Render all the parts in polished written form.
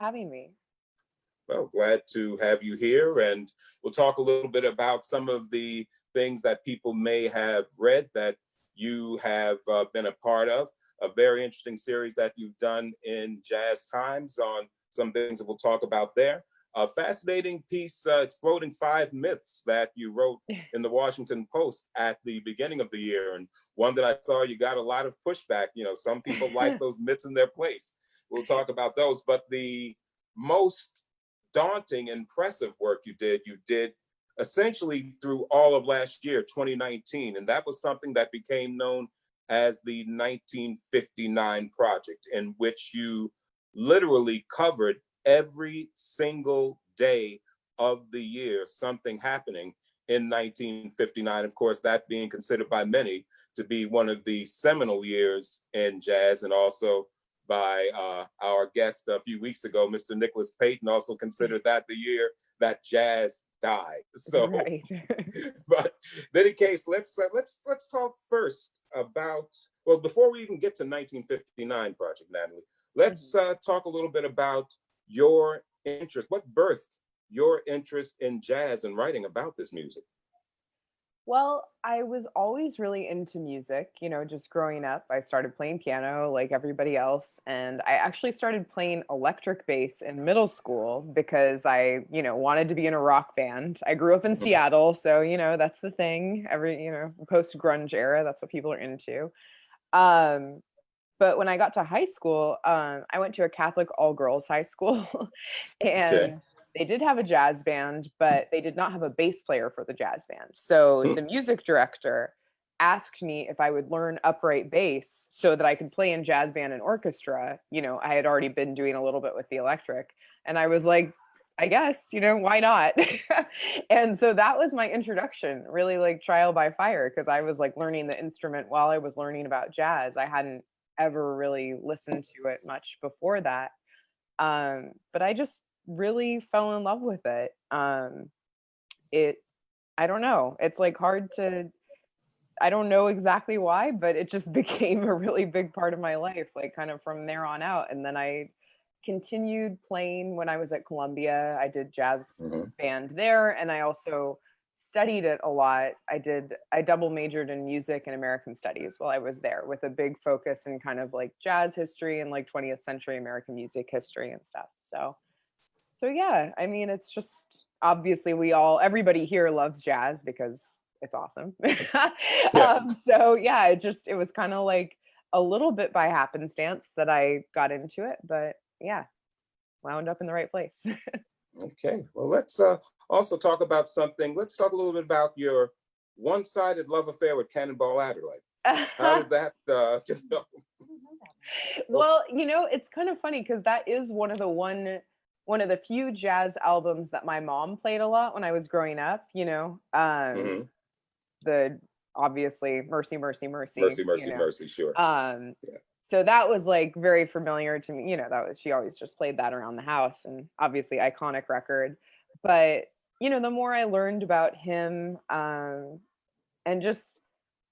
Having me. Well, glad to have you here, and we'll talk a little bit about some of the things that people may have read that you have been a part of. A very interesting series that you've done in Jazz Times on some things that we'll talk about there. A fascinating piece, Exploding Five Myths, that you wrote in the Washington Post at the beginning of the year, and one that I saw you got a lot of pushback. You know, some people like those myths in their place. We'll talk about those, but the most daunting, impressive work you did essentially through all of last year, 2019. And that was something that became known as the 1959 Project, in which you literally covered every single day of the year, something happening in 1959. Of course, that being considered by many to be one of the seminal years in jazz, and also by our guest a few weeks ago, Mr. Nicholas Payton, also considered that the year that jazz died. So, Right. but in any case, let's talk first about, well, before we even get to 1959 Project, Natalie, let's talk a little bit about your interest. What birthed your interest in jazz and writing about this music? Well, I was always really into music, just growing up. I started playing piano like everybody else. And I actually started playing electric bass in middle school because I, wanted to be in a rock band. I grew up in Seattle. So, that's the thing. Post-grunge era, that's what people are into. But when I got to high school, I went to a Catholic all-girls high school. Okay. And they did have a jazz band, but they did not have a bass player for the jazz band. So the music director asked me if I would learn upright bass so that I could play in jazz band and orchestra. I had already been doing a little bit with the electric. And I was like, I guess, why not? And so that was my introduction, really like trial by fire, because I was like learning the instrument while I was learning about jazz. I hadn't ever really listened to it much before that. But I just really fell in love with it. I don't know. It's like hard to, I don't know exactly why, but it just became a really big part of my life, like kind of from there on out. And then I continued playing when I was at Columbia. I did jazz band there, and I also studied it a lot. I double majored in music and American studies while I was there, with a big focus in kind of like jazz history and like 20th century American music history and stuff. So yeah, I mean, it's just obviously everybody here loves jazz because it's awesome. Yeah. So yeah, it was kind of like a little bit by happenstance that I got into it, but yeah, wound up in the right place. Okay. Well, let's also talk about something. Let's talk a little bit about your one-sided love affair with Cannonball Adderley. How did that, Well, it's kind of funny because that is one of the few jazz albums that my mom played a lot when I was growing up, the obviously Mercy, Mercy, Mercy. Mercy, Mercy, Mercy, sure. Yeah. So that was like very familiar to me. She always just played that around the house, and obviously iconic record. But, the more I learned about him, and just,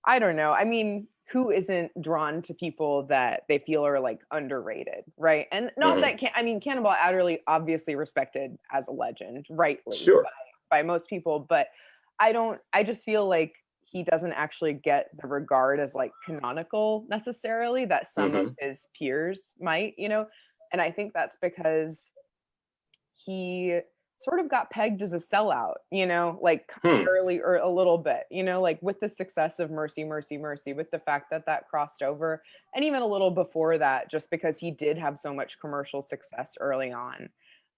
I don't know. I mean, who isn't drawn to people that they feel are like underrated, right? And not that Cannonball Adderley obviously respected as a legend, rightly, Sure. by most people, but I just feel like he doesn't actually get the regard as like canonical necessarily that some of his peers might, and I think that's because he sort of got pegged as a sellout, like early or a little bit, like with the success of Mercy, Mercy, Mercy, with the fact that crossed over, and even a little before that, just because he did have so much commercial success early on.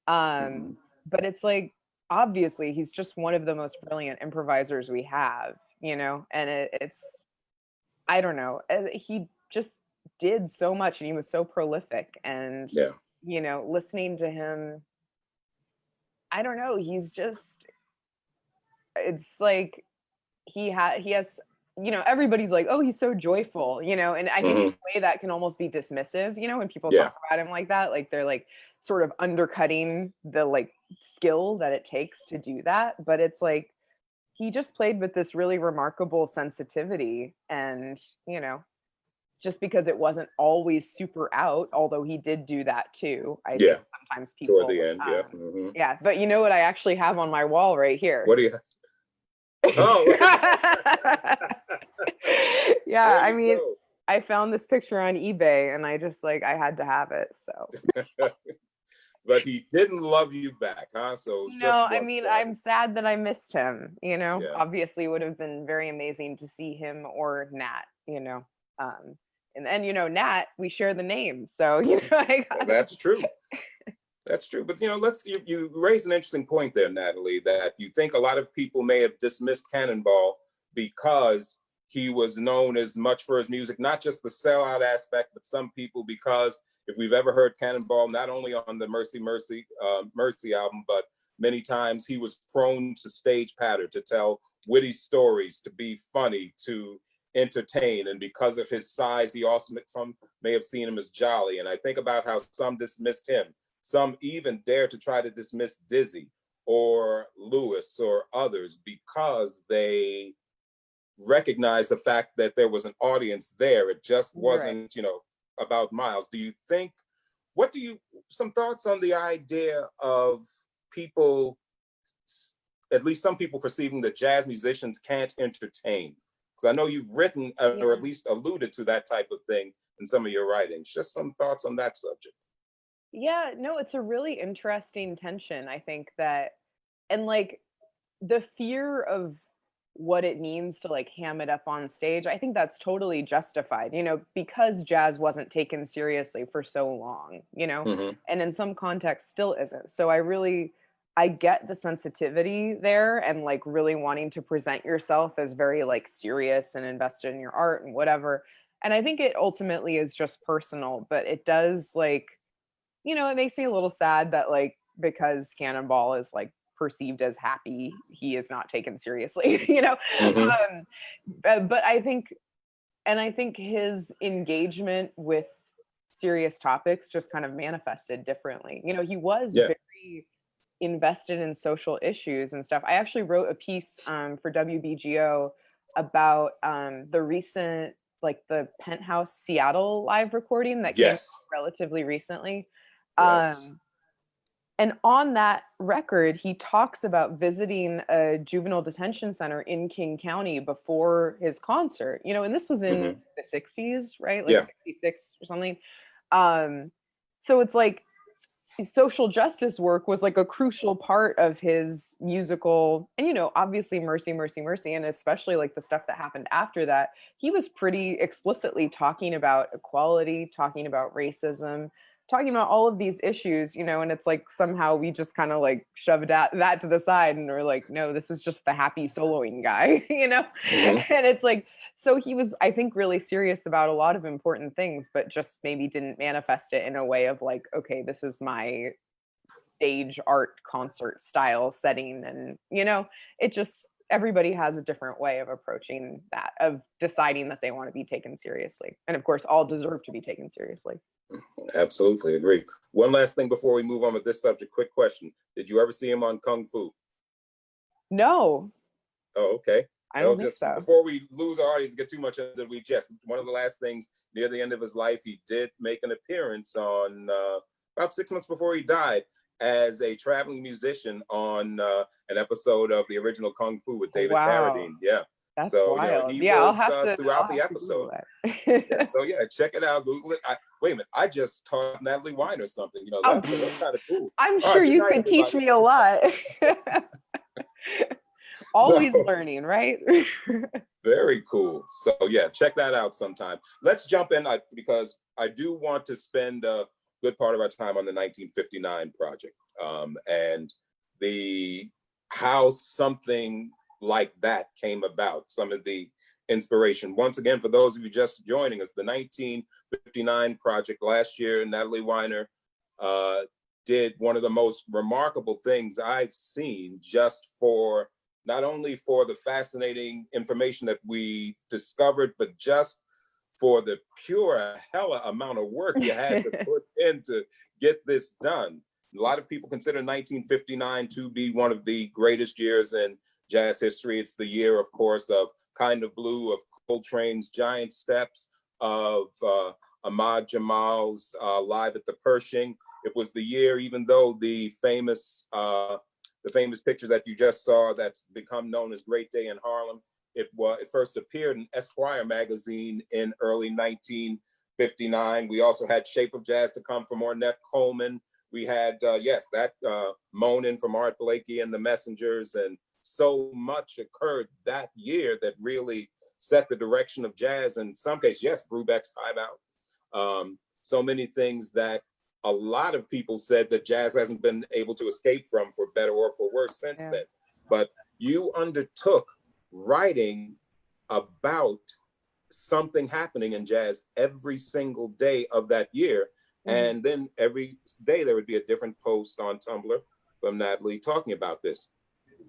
But it's like, obviously, he's just one of the most brilliant improvisers we have, and it's, I don't know, he just did so much, and he was so prolific, and, listening to him, I don't know. It's like he has, everybody's like, oh, he's so joyful, and I think in a way that can almost be dismissive, when people talk about him like that, like they're like sort of undercutting the like skill that it takes to do that. But it's like, he just played with this really remarkable sensitivity, and, just because it wasn't always super out, although he did do that too. I Yeah. think sometimes Toward people, the end, yeah. Mm-hmm. yeah. But you know what I actually have on my wall right here? What do you have? Oh, yeah. I mean, go. I found this picture on eBay, and I just I had to have it. So. But he didn't love you back, huh? So just No, I mean, I'm sad that I missed him, Yeah. Obviously it would have been very amazing to see him or Nat, and then, Nat, we share the name. So, That's true. That's true. But, you raised an interesting point there, Natalie, that you think a lot of people may have dismissed Cannonball because he was known as much for his music, not just the sellout aspect, but some people, because if we've ever heard Cannonball, not only on the Mercy Mercy album, but many times he was prone to stage patter, to tell witty stories, to be funny, to entertain. And because of his size, some may have seen him as jolly. And I think about how some dismissed him. Some even dare to try to dismiss Dizzy or Lewis or others because they recognize the fact that there was an audience there. It just wasn't, about Miles. Do you think, some thoughts on the idea of people, at least some people, perceiving that jazz musicians can't entertain? Because I know you've written or at least alluded to that type of thing in some of your writings. Just some thoughts on that subject. Yeah, no, it's a really interesting tension. I think that, and the fear of what it means to ham it up on stage, I think that's totally justified, because jazz wasn't taken seriously for so long, Mm-hmm. and in some contexts still isn't. So I get the sensitivity there, and really wanting to present yourself as very serious and invested in your art and whatever. And I think it ultimately is just personal, but it does it makes me a little sad that because Cannonball is perceived as happy, he is not taken seriously, Mm-hmm. But I think his engagement with serious topics just kind of manifested differently. He was very invested in social issues and stuff. I actually wrote a piece for WBGO about the recent the Penthouse Seattle live recording that came out relatively recently. Yes. And on that record, he talks about visiting a juvenile detention center in King County before his concert, and this was in the 60s, right? 66 or something. So it's social justice work was a crucial part of his musical, and obviously Mercy Mercy Mercy, and especially the stuff that happened after that. He was pretty explicitly talking about equality, talking about racism, talking about all of these issues, and it's somehow we just kind of shoved that to the side, and we're no, this is just the happy soloing guy, Mm-hmm. And it's so he was, I think, really serious about a lot of important things, but just maybe didn't manifest it in a way of okay, this is my stage art concert style setting. And, it just, everybody has a different way of approaching that, of deciding that they want to be taken seriously. And of course, all deserve to be taken seriously. Absolutely agree. One last thing before we move on with this subject, quick question. Did you ever see him on Kung Fu? No. Oh, okay. I don't think so. Before we lose our audience, get too much into it, one of the last things near the end of his life, he did make an appearance on about 6 months before he died as a traveling musician on an episode of the original Kung Fu with David Carradine. Yeah. That's so wild. he was I'll have to, throughout the episode. So check it out. Google it. Wait a minute, I just taught Natalie Weiner something. That's kind of cool. I'm sure you could teach me a lot. Always learning, right? Very cool. So check that out sometime. Let's jump in because I do want to spend a good part of our time on the 1959 project and how something like that came about, some of the inspiration. Once again, for those of you just joining us, the 1959 project last year, Natalie Weiner did one of the most remarkable things I've seen, just for not only for the fascinating information that we discovered, but just for the pure hella amount of work you had to put in to get this done. A lot of people consider 1959 to be one of the greatest years in jazz history. It's the year, of course, of Kind of Blue, of Coltrane's Giant Steps, of Ahmad Jamal's Live at the Pershing. It was the year, even though the famous picture that you just saw that's become known as Great Day in Harlem, it first appeared in Esquire magazine in early 1959. We also had Shape of Jazz to come from Ornette Coleman. We had, that Moanin' from Art Blakey and the Messengers, and so much occurred that year that really set the direction of jazz. In some cases, yes, Brubeck's Time Out. So many things that a lot of people said that jazz hasn't been able to escape from, for better or for worse, since then. But you undertook writing about something happening in jazz every single day of that year. And then every day there would be a different post on Tumblr from Natalie talking about this.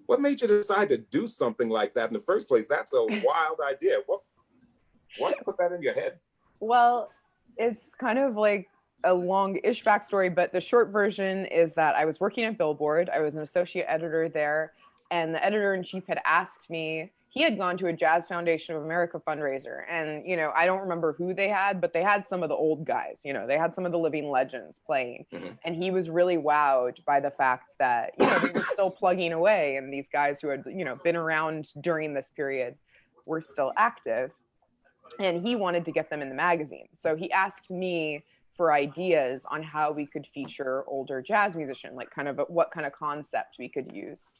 What made you decide to do something like that in the first place? That's a wild idea. What put that in your head? Well, it's kind of like a long-ish backstory, but the short version is that I was working at Billboard. I was an associate editor there, and the editor-in-chief had asked me, he had gone to a Jazz Foundation of America fundraiser, and, you know, I don't remember who they had, but they had some of the old guys, you know, they had some of the living legends playing. And he was really wowed by the fact that, you know, they were still plugging away, and these guys who had, you know, been around during this period were still active. And he wanted to get them in the magazine. So he asked me for ideas on how we could feature older jazz musicians, like kind of what kind of concept we could use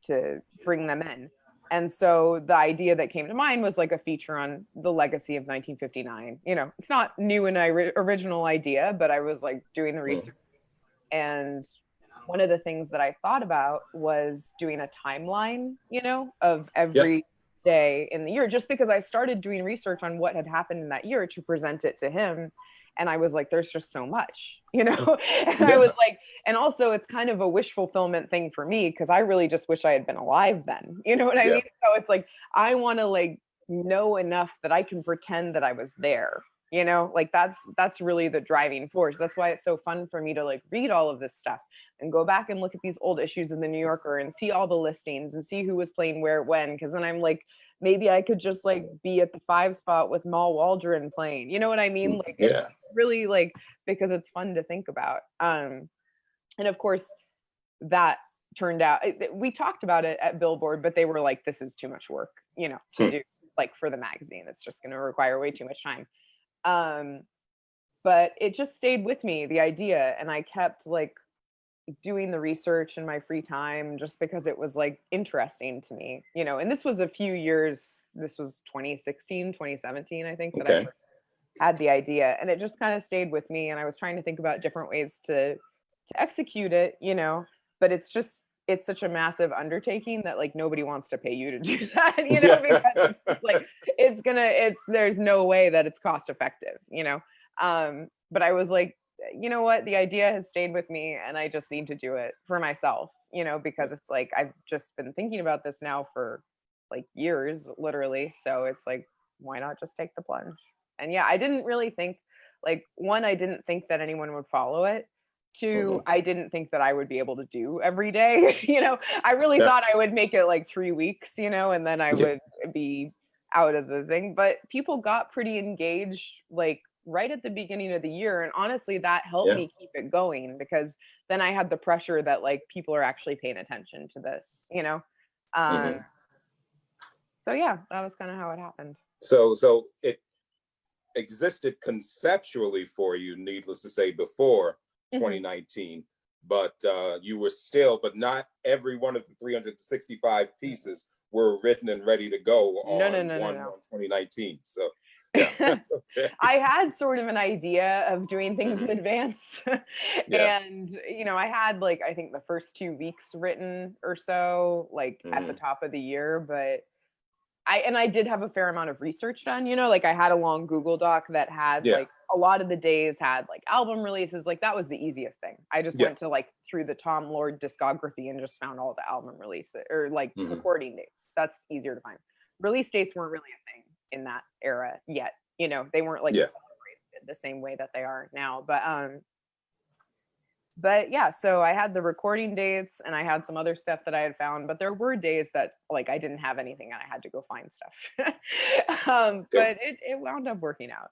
to bring them in. And so the idea that came to mind was like a feature on the legacy of 1959. You know, it's not new and original idea, but I was like doing the research. And one of the things that I thought about was doing a timeline, you know, of every day in the year, just because I started doing research on what had happened in that year to present it to him. And I was like, there's just so much, you know? And I was like, and also it's kind of a wish fulfillment thing for me, because I really just wish I had been alive then. You know what I mean? So it's like, I want to like know enough that I can pretend that I was there, you know? Like that's really the driving force. That's why it's so fun for me to like read all of this stuff and go back and look at these old issues in the New Yorker and see all the listings and see who was playing where, when, because then I'm like, maybe I could just like be at the 5 spot with Mal Waldron playing. You know what I mean? Like it's really like, because it's fun to think about. And of course that turned out, we talked about it at Billboard, but they were like, this is too much work, you know, to do like for the magazine. It's just going to require way too much time. But it just stayed with me, the idea. And I kept like doing the research in my free time just because it was like interesting to me, you know. And this was a few years, this was 2016, 2017, I think, that I had the idea, and it just kind of stayed with me. And I was trying to think about different ways to execute it, you know, but it's such a massive undertaking that like nobody wants to pay you to do that, you know, because it's just like, there's no way that it's cost effective, you know. But I was like, you know what, the idea has stayed with me and I just need to do it for myself, you know, because it's like, I've just been thinking about this now for like years, literally. So it's like, why not just take the plunge? And yeah, I didn't really think, like, one, I didn't think that anyone would follow it. Two, I didn't think that I would be able to do every day. You know, I really thought I would make it like 3 weeks, you know, and then I would be out of the thing. But people got pretty engaged, like right at the beginning of the year. And honestly, that helped me keep it going, because then I had the pressure that like people are actually paying attention to this, you know? So yeah, that was kind of how it happened. So it existed conceptually for you, needless to say, before 2019, but you were still, but not every one of the 365 pieces were written and ready to go on 2019. So yeah. I had sort of an idea of doing things in advance. And, you know, I had like, I think the first 2 weeks written or so, like at the top of the year, but I did have a fair amount of research done, you know, like I had a long Google Doc that had like a lot of the days had like album releases. Like that was the easiest thing. I just went to like through the Tom Lord discography and just found all the album releases or like recording dates. That's easier to find. Release dates weren't really a thing in that era yet. You know, they weren't like celebrated the same way that they are now. But But yeah, so I had the recording dates and I had some other stuff that I had found, but there were days that like I didn't have anything and I had to go find stuff. Okay. But it wound up working out.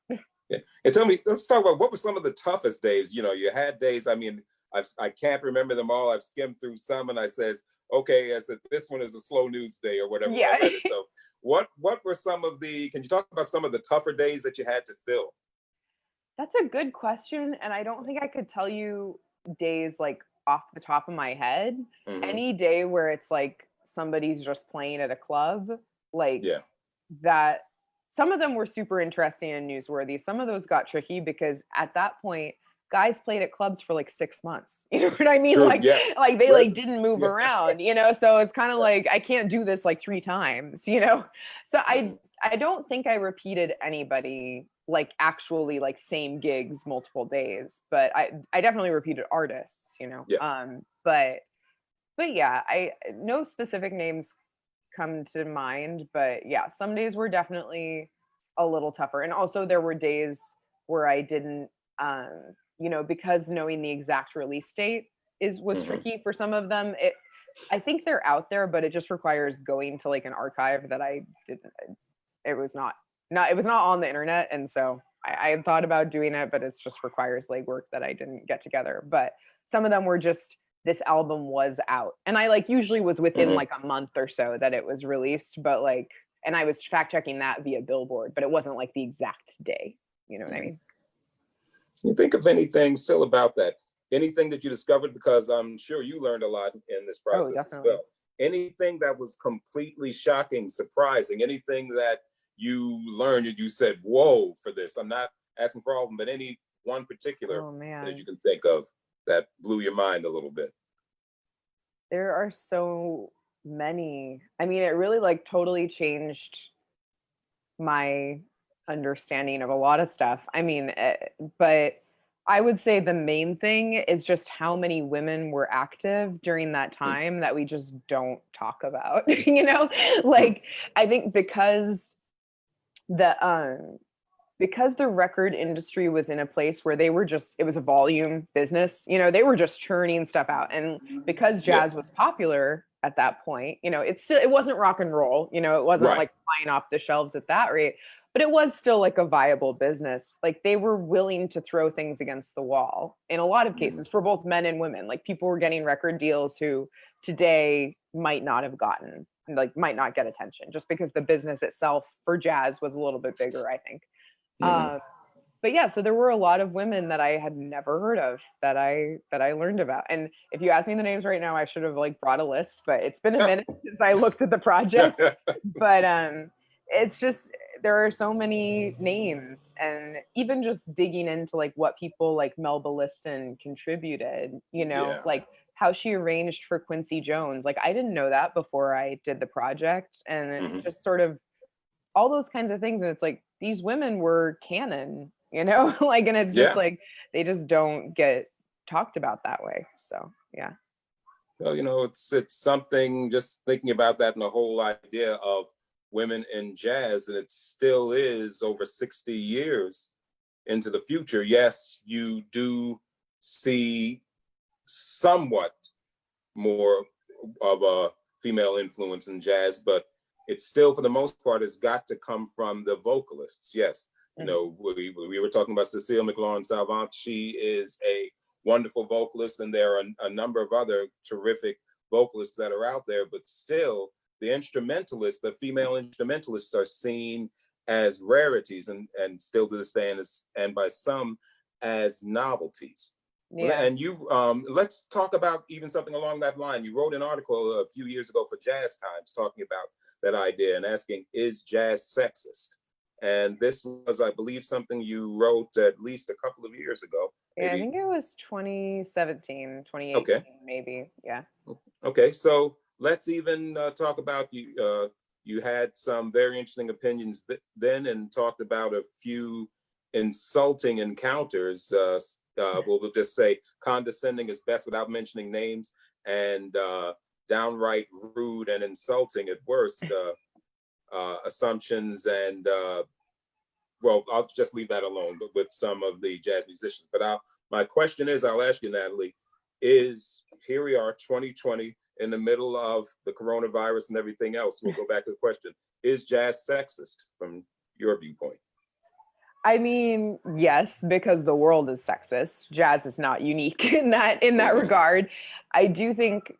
Yeah. And tell me, let's talk about what were some of the toughest days. You had days, I mean, I can't remember them all. I've skimmed through some and I says, okay, I said, this one is a slow news day or whatever when Yeah. I read it. So what were some of can you talk about some of the tougher days that you had to fill? That's a good question. And I don't think I could tell you days like off the top of my head. Hmm. Any day where it's like somebody's just playing at a club, like Yeah. that, some of them were super interesting and newsworthy. Some of those got tricky because at that point, guys played at clubs for like 6 months. You know what I mean? True. Yeah. Like they like didn't Residents. move Yeah. around, so it's kind of like I can't do this like 3 times. So I don't think I repeated anybody like actually like same gigs multiple days, but I definitely repeated artists. Yeah. But yeah, I no specific names come to mind, but yeah, some days were definitely a little tougher. And also there were days where I didn't because knowing the exact release date was Hmm. tricky for some of them. I think they're out there, but it just requires going to like an archive that I didn't. It was not it was not on the internet, and so I had thought about doing it, but it just requires legwork that I didn't get together. But some of them were just, this album was out, and I like usually was within Hmm. like a month or so that it was released, but like, and I was fact checking that via Billboard, but it wasn't like the exact day. You know what I Hmm. mean? You think of anything still about that? Anything that you discovered, because I'm sure you learned a lot in this Oh, process as definitely. well. Anything that was completely shocking, surprising, anything that you learned and you said, whoa, for this? I'm not asking for all of them, but any one particular Oh that you man, can think of that blew your mind a little bit. there are so many. I mean, it really like totally changed my understanding of a lot of stuff. I mean, but I would say the main thing is just how many women were active during that Hmm. time that we just don't talk about. Hmm. Like I think the because the record industry was in a place where it was a volume business, they were just churning stuff out. And because Yeah. jazz was popular at that point, it wasn't rock and roll, it wasn't Right. like flying off the shelves at that rate, but it was still like a viable business. Like they were willing to throw things against the wall in a lot of Hmm. cases for both men and women. Like people were getting record deals who today might not have gotten, like might not get attention just because the business itself for jazz was a little bit bigger, I think. Hmm. um, but yeah, so there were a lot of women that I had never heard of that I learned about. And if you ask me the names right now, I should have like brought a list, but it's been a minute since I looked at the project. But it's just, there are so many names, and even just digging into like what people like Melba Liston contributed, Yeah. like how she arranged for Quincy Jones. Like I didn't know that before I did the project, and it Hmm. just sort of all those kinds of things. And it's like these women were canon, like, and it's just Yeah. like they just don't get talked about that way. So yeah. Well, it's something, just thinking about that and the whole idea of women in jazz, and it still is over 60 years into the future. Yes, you do see somewhat more of a female influence in jazz, but it's still, for the most part, has got to come from the vocalists. Yes, Mhm. we were talking about Cecile McLaurin-Salvant. She is a wonderful vocalist, and there are a number of other terrific vocalists that are out there, but still, the female instrumentalists are seen as rarities, and still to this day, and by some as novelties. Yeah. And let's talk about even something along that line. You wrote an article a few years ago for Jazz Times talking about that idea and asking, is jazz sexist? And this was, I believe, something you wrote at least a couple of years ago, Yeah, I maybe. think it was 2017, 2018, Okay. maybe. Yeah. Okay. So let's even talk about you. You had some very interesting opinions then, and talked about a few insulting encounters. We'll just say condescending is best without mentioning names, and downright rude and insulting at worst assumptions. And well, I'll just leave that alone, but with some of the jazz musicians. But my question is, I'll ask you, Natalie, is, here we are, 2020, in the middle of the coronavirus and everything else. We'll go back to the question, is jazz sexist from your viewpoint? I mean, yes, because the world is sexist. Jazz is not unique in that regard. I do think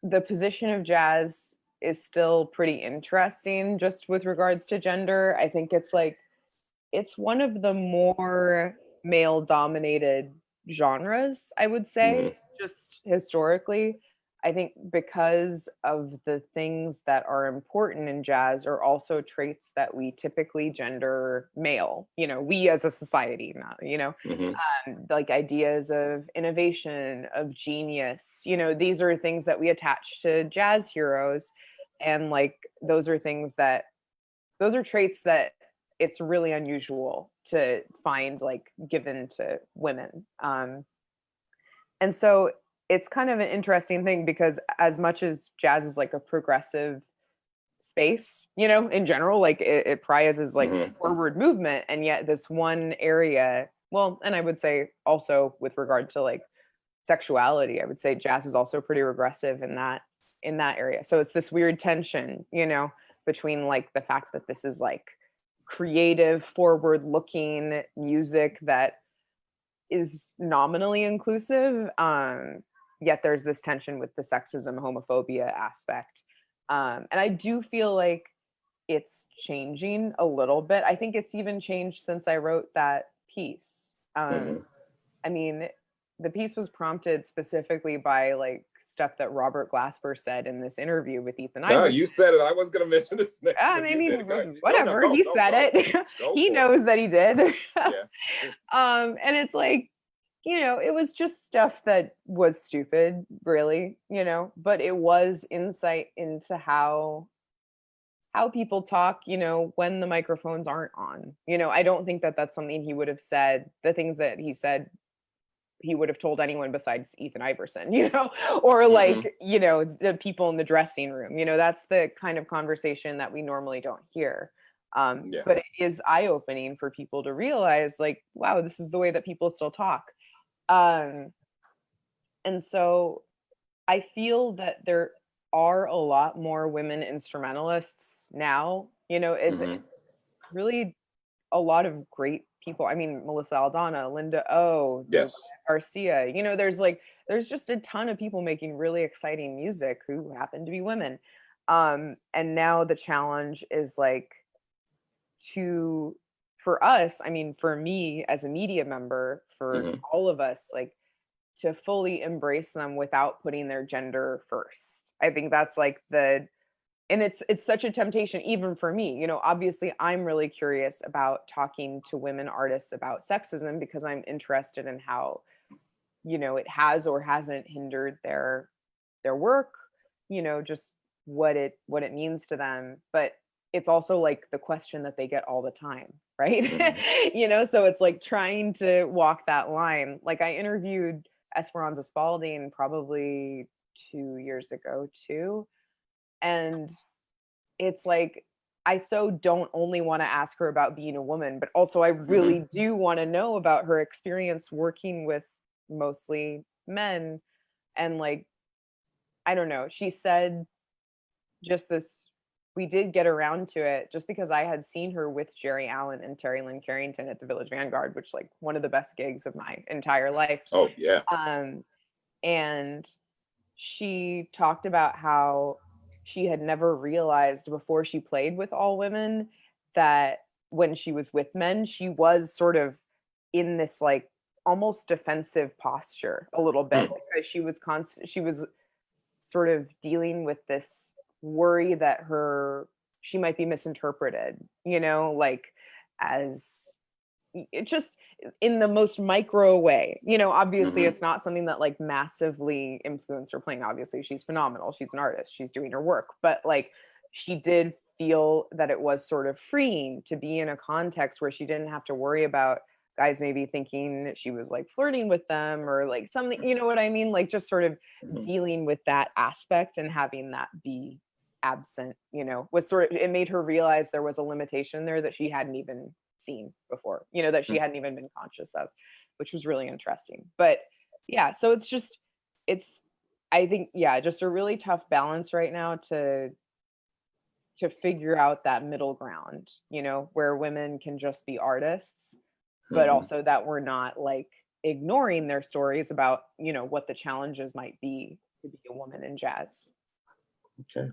the position of jazz is still pretty interesting just with regards to gender. I think it's one of the more male dominated genres, I would say, just historically. I think because of the things that are important in jazz are also traits that we typically gender male, we as a society, not, like ideas of innovation, of genius, these are things that we attach to jazz heroes. And like, those are traits that it's really unusual to find like given to women. And so it's kind of an interesting thing because as much as jazz is like a progressive space, in general, like it prizes like forward movement, and yet this one area, well, and I would say also with regard to like sexuality, I would say jazz is also pretty regressive in that area. So it's this weird tension, between like the fact that this is like creative, forward-looking music that is nominally inclusive, yet there's this tension with the sexism, homophobia aspect. And I do feel like it's changing a little bit. I think it's even changed since I wrote that piece. I mean, the piece was prompted specifically by like stuff that Robert Glasper said in this interview with Ethan Iverson. No, you said it. I was going to mention this name. I mean, whatever. He said it. He knows that he did. And it's like, it was just stuff that was stupid, really, but it was insight into how people talk, when the microphones aren't on. I don't think that that's something he would have said. The things that he said, he would have told anyone besides Ethan Iverson, or like, the people in the dressing room, that's the kind of conversation that we normally don't hear. But it is eye-opening for people to realize like, wow, this is the way that people still talk. And so I feel that there are a lot more women instrumentalists now, it's really a lot of great people. I mean, Melissa Aldana, Linda O, Garcia, there's just a ton of people making really exciting music who happen to be women. And now the challenge is like for us, I mean, for me as a media member, for all of us, like to fully embrace them without putting their gender first. I think that's like and it's such a temptation, even for me, obviously I'm really curious about talking to women artists about sexism because I'm interested in how, it has or hasn't hindered their work, just what it means to them. But it's also like the question that they get all the time, right? So it's like trying to walk that line. Like I interviewed Esperanza Spalding probably 2 years ago too. And it's like, I so don't only want to ask her about being a woman, but also I really do want to know about her experience working with mostly men. And like, I don't know, she said just this, we did get around to it just because I had seen her with Jerry Allen and Terry Lynn Carrington at the Village Vanguard, which like one of the best gigs of my entire life. Oh yeah. And she talked about how she had never realized before she played with all women that when she was with men, she was sort of in this like almost defensive posture a little bit because she was sort of dealing with this worry that she might be misinterpreted, like as it just in the most micro way, obviously it's not something that like massively influenced her playing. Obviously she's phenomenal. She's an artist. She's doing her work, but like she did feel that it was sort of freeing to be in a context where she didn't have to worry about guys maybe thinking that she was like flirting with them or like something, you know what I mean? Like just sort of dealing with that aspect and having that be absent, was sort of, it made her realize there was a limitation there that she hadn't even seen before, that she hadn't even been conscious of, which was really interesting. But yeah, so it's I think, yeah, just a really tough balance right now to figure out that middle ground, where women can just be artists, but Hmm. also that we're not like ignoring their stories about, what the challenges might be to be a woman in jazz. Okay.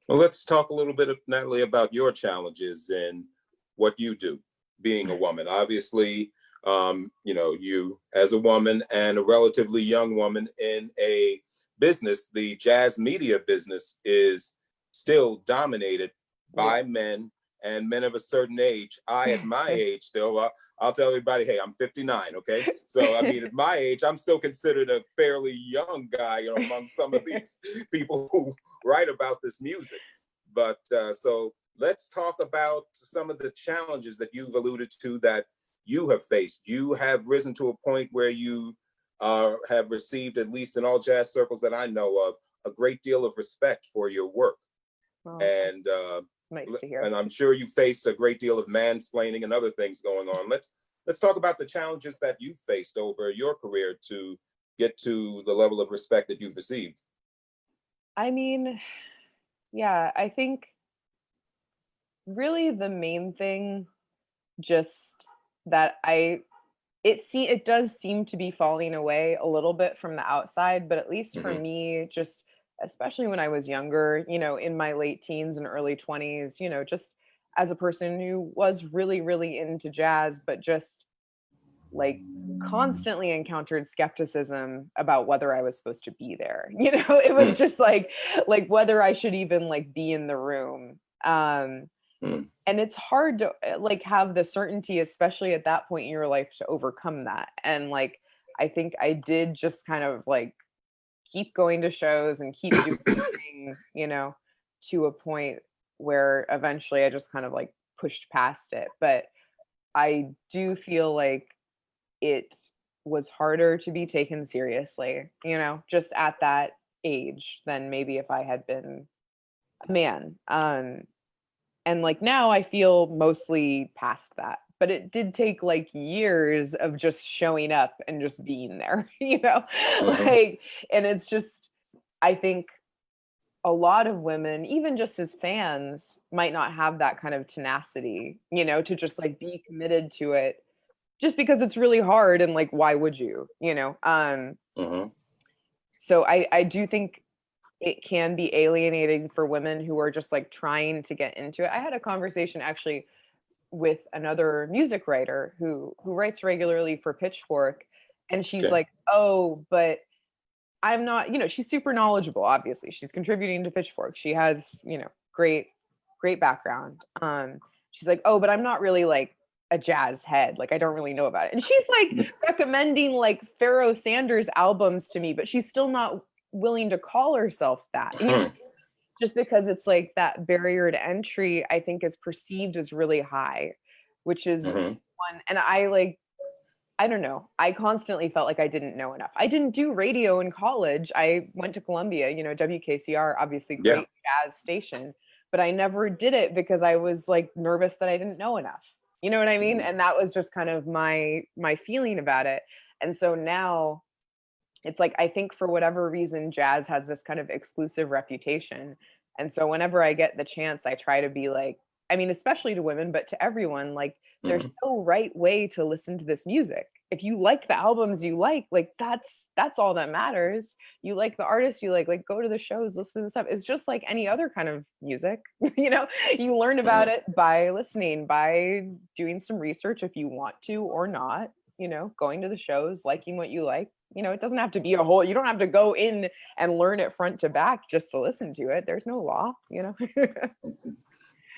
Well, let's talk a little bit, Natalie, about your challenges and what you do being a woman. Obviously, you as a woman and a relatively young woman in a business, the jazz media business is still dominated Yeah. by men and men of a certain age. At my age still, I'll tell everybody, hey, I'm 59, okay? So, I mean, at my age, I'm still considered a fairly young guy, among some of these people who write about this music. But so let's talk about some of the challenges that you've alluded to that you have faced. You have risen to a point where you have received, at least in all jazz circles that I know of, a great deal of respect for your work. Well, And nice to hear. and I'm sure you faced a great deal of mansplaining and other things going on. Let's talk about the challenges that you faced over your career to get to the level of respect that you've received. I mean, yeah, I think really the main thing, just that it does seem to be falling away a little bit from the outside, but at least for Hmm. me, just especially when I was younger, in my late teens and early 20s, just as a person who was really, really into jazz, but just like constantly encountered skepticism about whether I was supposed to be there. It was just like whether I should even like be in the room. Mm-hmm. And it's hard to like have the certainty, especially at that point in your life, to overcome that. And like I think I did just kind of like keep going to shows and keep doing the thing, to a point where eventually I just kind of like pushed past it. But I do feel like it was harder to be taken seriously, just at that age than maybe if I had been a man. And like now I feel mostly past that. But it did take like years of just showing up and just being there, Mm-hmm. like, and it's just, I think a lot of women, even just as fans, might not have that kind of tenacity, to just like be committed to it just because it's really hard and like why would you, Mm-hmm. so I do think it can be alienating for women who are just like trying to get into it. I had a conversation actually with another music writer who writes regularly for Pitchfork, and she's Okay. like, "Oh, but I'm not, she's super knowledgeable, obviously. She's contributing to Pitchfork. She has, great background. She's like, "Oh, but I'm not really like a jazz head. Like I don't really know about it." And she's like recommending like Pharoah Sanders albums to me, but she's still not willing to call herself that. Just because it's like that barrier to entry, I think, is perceived as really high, which is Mm-hmm. one. And I don't know. I constantly felt like I didn't know enough. I didn't do radio in college. I went to Columbia, WKCR, obviously Yeah. great jazz station, but I never did it because I was like nervous that I didn't know enough. You know what I mean? Mm-hmm. And that was just kind of my feeling about it. And so now it's like I think for whatever reason jazz has this kind of exclusive reputation. And so whenever I get the chance, I try to be like, I mean, especially to women, but to everyone, like there's Mm-hmm. no right way to listen to this music. If you like the albums you like that's all that matters. You like the artists you like go to the shows, listen to stuff. It's just like any other kind of music. You learn about Mm-hmm. it by listening, by doing some research if you want to or not, going to the shows, liking what you like. It doesn't have to be you don't have to go in and learn it front to back just to listen to it. There's no law.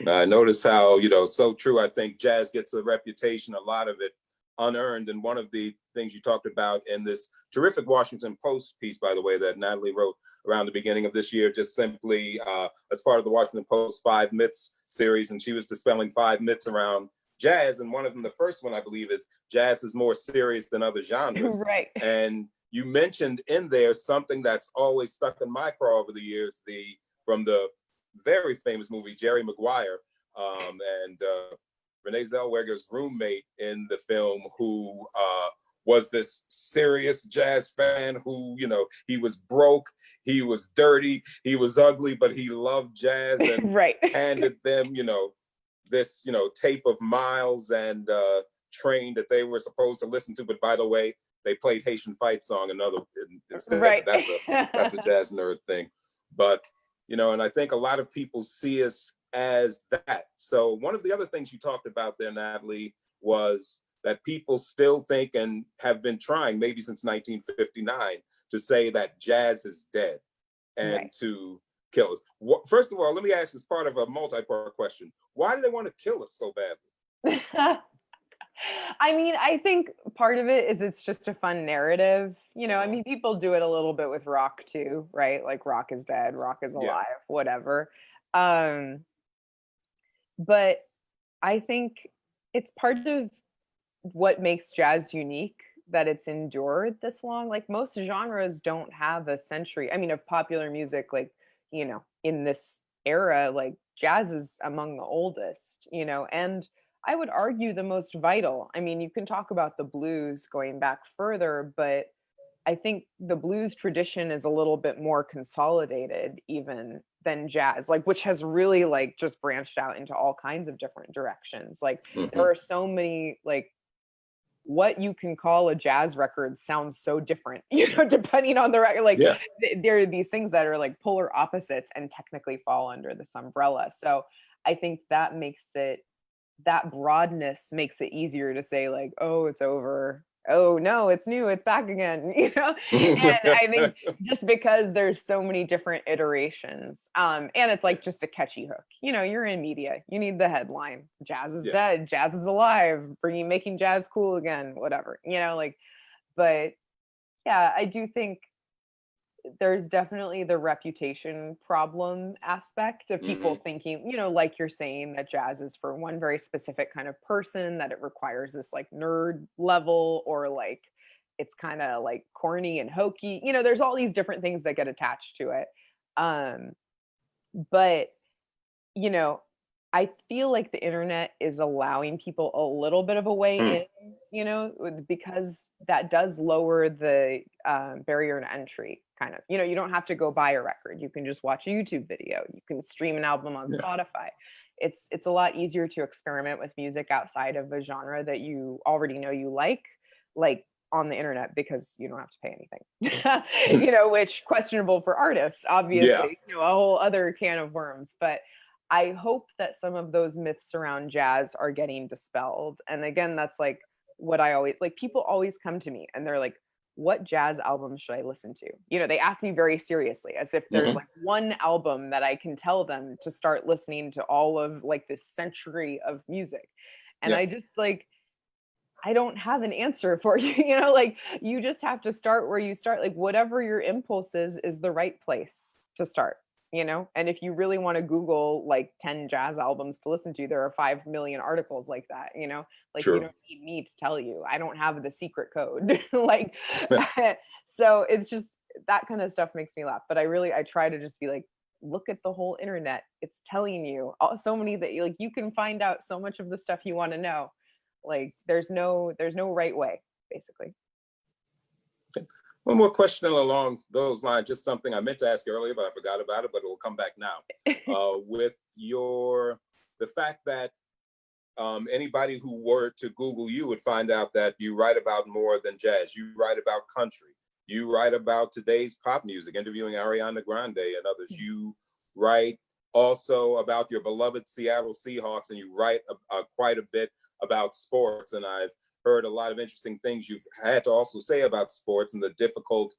I notice how, so true. I think jazz gets a reputation, a lot of it unearned. And one of the things you talked about in this terrific Washington Post piece, by the way, that Natalie wrote around the beginning of this year, just simply as part of the Washington Post 5 Myths series. And she was dispelling 5 myths around jazz. And one of them, the first one, I believe, is jazz is more serious than other genres. Right. And you mentioned in there something that's always stuck in my craw over the years, from the very famous movie Jerry Maguire, and Renee Zellweger's roommate in the film, who was this serious jazz fan who, you know, he was broke, he was dirty, he was ugly, but he loved jazz, and right. handed them, you know, this, you know, tape of Miles and Train that they were supposed to listen to. But by the way, they played Haitian Fight Song instead. Right. That's a jazz nerd thing. But, you know, and I think a lot of people see us as that. So one of the other things you talked about there, Natalie, was that people still think and have been trying, maybe since 1959, to say that jazz is dead and right. to kill us. First of all, let me ask as part of a multi-part question. Why do they want to kill us so badly? I mean, I think part of it is it's just a fun narrative. You know, I mean, people do it a little bit with rock too, right? Like rock is dead, rock is alive, whatever. But I think it's part of what makes jazz unique that it's endured this long. Like most genres don't have a century. I mean, of popular music, like, you know, in this era, like jazz is among the oldest, you know, and I would argue the most vital. I mean, you can talk about the blues going back further, but I think the blues tradition is a little bit more consolidated even than jazz, like which has really like just branched out into all kinds of different directions. Like there are so many, like what you can call a jazz record sounds so different, you know, depending on the record. Like there are these things that are like polar opposites and technically fall under this umbrella. So I think that makes it, that broadness makes it easier to say like, oh, it's over. Oh no, it's new, it's back again, you know? And I think just because there's so many different iterations, and it's like just a catchy hook. You know, you're in media, you need the headline. Jazz is dead, jazz is alive, making jazz cool again, whatever, you know, like, but yeah, I do think there's definitely the reputation problem aspect of people thinking, you know, like you're saying, that jazz is for one very specific kind of person, that it requires this like nerd level, or like it's kind of like corny and hokey. You know, there's all these different things that get attached to it. But, you know, I feel like the internet is allowing people a little bit of a way in, you know, because that does lower the barrier to entry, kind of. You know, you don't have to go buy a record. You can just watch a YouTube video. You can stream an album on Spotify. It's a lot easier to experiment with music outside of a genre that you already know you like on the internet, because you don't have to pay anything. You know, which questionable for artists, obviously. You know, a whole other can of worms. But I hope that some of those myths around jazz are getting dispelled. And again, that's like what I always like. People always come to me and they're like, what jazz album should I listen to? You know, they ask me very seriously, as if there's like one album that I can tell them to start listening to all of like this century of music. And I just like, I don't have an answer for you. You know, like you just have to start where you start. Like whatever your impulse is the right place to start. You know, and if you really want to Google like 10 jazz albums to listen to, there are 5 million articles like that, you know, like you don't need me to tell you. I don't have the secret code. Like, so it's just that kind of stuff makes me laugh. But I try to just be like, look at the whole internet. It's telling you so many that like you can find out so much of the stuff you want to know. Like there's no right way, basically. One more question along those lines, just something I meant to ask you earlier, but I forgot about it, but it will come back now. With the fact that anybody who were to Google you would find out that you write about more than jazz. You write about country. You write about today's pop music, interviewing Ariana Grande and others. You write also about your beloved Seattle Seahawks, and you write quite a bit about sports. And I've heard a lot of interesting things you've had to also say about sports and the difficult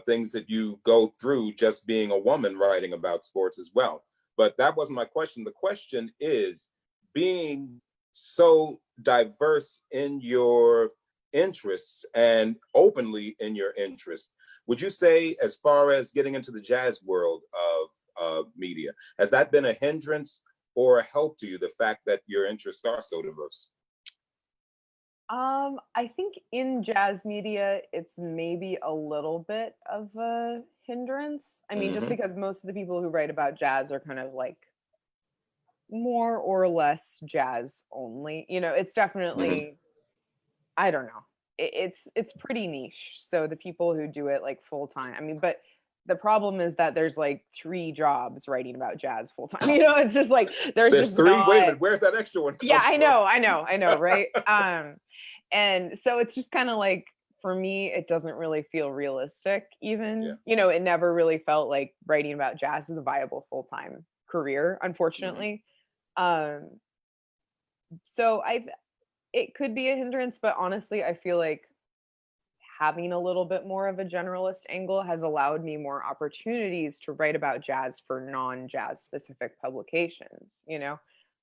things that you go through just being a woman writing about sports as well. But that wasn't my question. The question is, being so diverse in your interests and openly in your interests, would you say, as far as getting into the jazz world of media, has that been a hindrance or a help to you, the fact that your interests are so diverse? I think in jazz media, it's maybe a little bit of a hindrance. I mean, just because most of the people who write about jazz are kind of like more or less jazz only. You know, it's definitely, I don't know. it's pretty niche. So the people who do it like full time, I mean, but the problem is that there's like 3 jobs writing about jazz full time. It's just like there's There's just 3. Wait a not. minute, where's that extra one Yeah, come I from? know, right? And so it's just kind of like, for me, it doesn't really feel realistic Yeah. even. It never really felt like writing about jazz is a viable full-time career, unfortunately. Um, so it could be a hindrance, but honestly, I feel like having a little bit more of a generalist angle has allowed me more opportunities to write about jazz for non-jazz specific publications.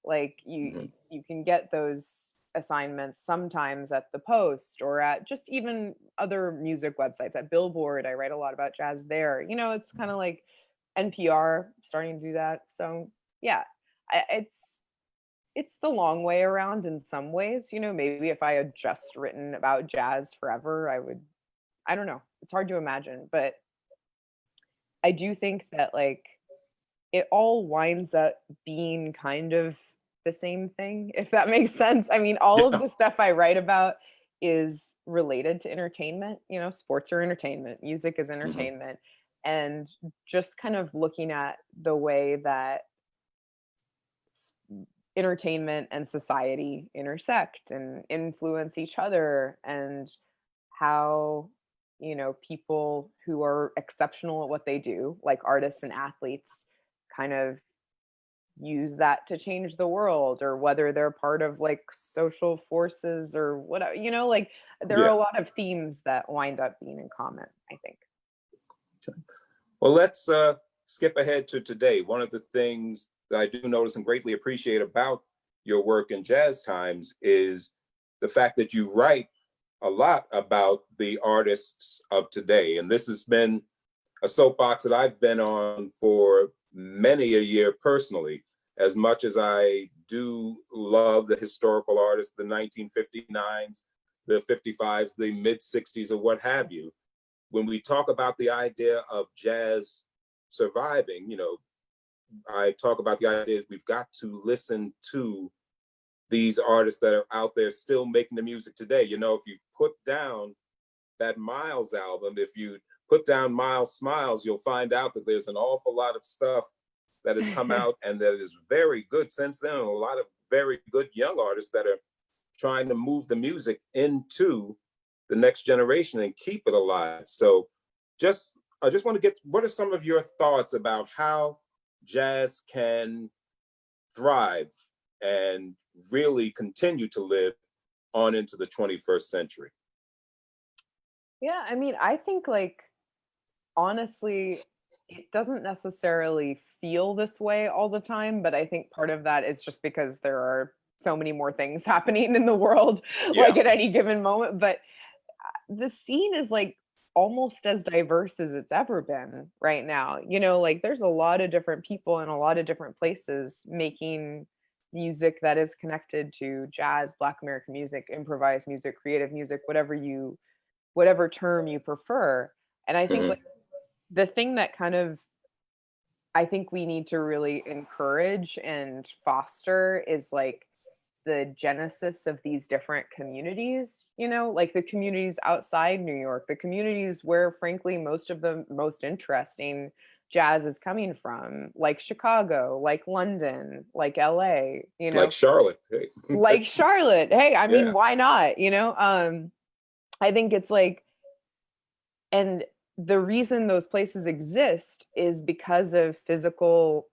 Like Mhm. you can get those assignments sometimes at the Post or at just even other music websites. At Billboard, I write a lot about jazz there. It's kind of like NPR starting to do that. So yeah, it's the long way around in some ways. Maybe if I had just written about jazz forever, I don't know. It's hard to imagine, but I do think that like it all winds up being kind of the same thing, if that makes sense. I mean, all of Yeah. the stuff I write about is related to entertainment. Sports are entertainment, music is Mhm. entertainment. And just kind of looking at the way that entertainment and society intersect and influence each other, and how people who are exceptional at what they do, like artists and athletes, kind of use that to change the world, or whether they're part of like social forces or whatever. Like there are Yeah. a lot of themes that wind up being in common, I think. Well, let's skip ahead to today. One of the things that I do notice and greatly appreciate about your work in Jazz Times is the fact that you write a lot about the artists of today. And this has been a soapbox that I've been on for many a year personally. As much as I do love the historical artists, the 1959s, the 55s, the mid 60s, or what have you, when we talk about the idea of jazz surviving, I talk about the idea is we've got to listen to these artists that are out there still making the music today. If you put down that Miles album, if you put down Miles Smiles, you'll find out that there's an awful lot of stuff that has come out and that is very good since then. And a lot of very good young artists that are trying to move the music into the next generation and keep it alive. So I just want to get, what are some of your thoughts about how jazz can thrive and really continue to live on into the 21st century? Yeah, I mean, I think like honestly, it doesn't necessarily feel this way all the time, but I think part of that is just because there are so many more things happening in the world, Yeah. like at any given moment. But the scene is like almost as diverse as it's ever been right now. Like there's a lot of different people in a lot of different places making music that is connected to jazz, Black American music, improvised music, creative music, whatever term you prefer. And I think Mhm. like the thing that kind of I think we need to really encourage and foster is like the genesis of these different communities, like the communities outside New York, the communities where, frankly, most of the most interesting jazz is coming from, like Chicago, like London, like LA, Like Charlotte. Hey. like Charlotte. Hey, I mean, Yeah. why not? I think it's like, and the reason those places exist is because of physical,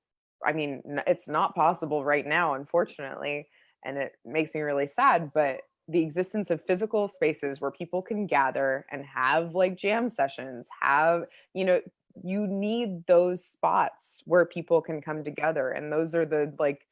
I mean, it's not possible right now, unfortunately, and it makes me really sad, but the existence of physical spaces where people can gather and have like jam sessions, you know, you need those spots where people can come together. And those are the like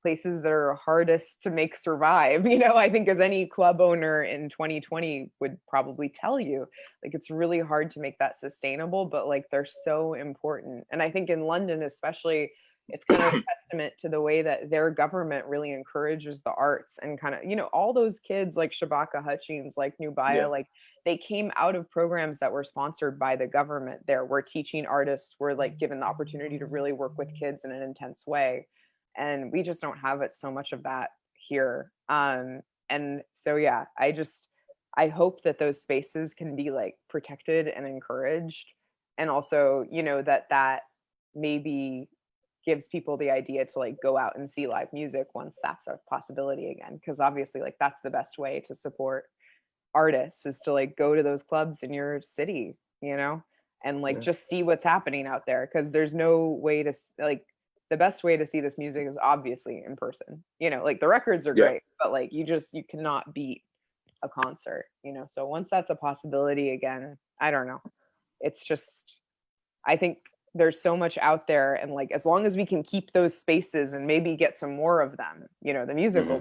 places that are hardest to make survive. I think as any club owner in 2020 would probably tell you, like it's really hard to make that sustainable, but like they're so important. And I think in London especially, it's kind of a testament to the way that their government really encourages the arts, and kind of, all those kids like Shabaka Hutchings, like Yeah. Nubaya, like they came out of programs that were sponsored by the government there, where teaching artists were like given the opportunity to really work with kids in an intense way. And we just don't have it so much of that here. And so yeah, I hope that those spaces can be like protected and encouraged. And also, you know, that maybe gives people the idea to like go out and see live music once that's a possibility again. Cause obviously like that's the best way to support artists, is to like go to those clubs in your city, you know, and like just see what's happening out there. Cause there's no way to like, the best way to see this music is obviously in person, you know, like the records are Yeah. great, but like you cannot beat a concert, you know. So once that's a possibility again, I don't know. It's just, I think there's so much out there, and like as long as we can keep those spaces and maybe get some more of them, you know, the music will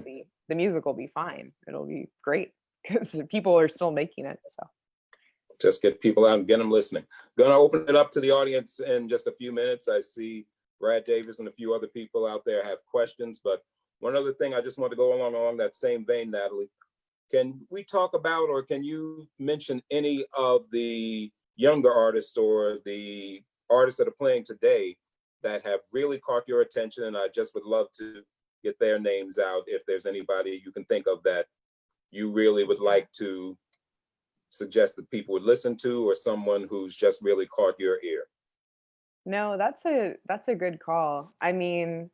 be fine. It'll be great because people are still making it. So Just get people out and get them listening. Gonna open it up to the audience in just a few minutes. I see Brad Davis and a few other people out there have questions, but one other thing I just want to go along that same vein, Natalie. Can we talk about, or can you mention any of the younger artists or the artists that are playing today that have really caught your attention? And I just would love to get their names out if there's anybody you can think of that you really would like to suggest that people would listen to, or someone who's just really caught your ear. no, that's a good call. I mean,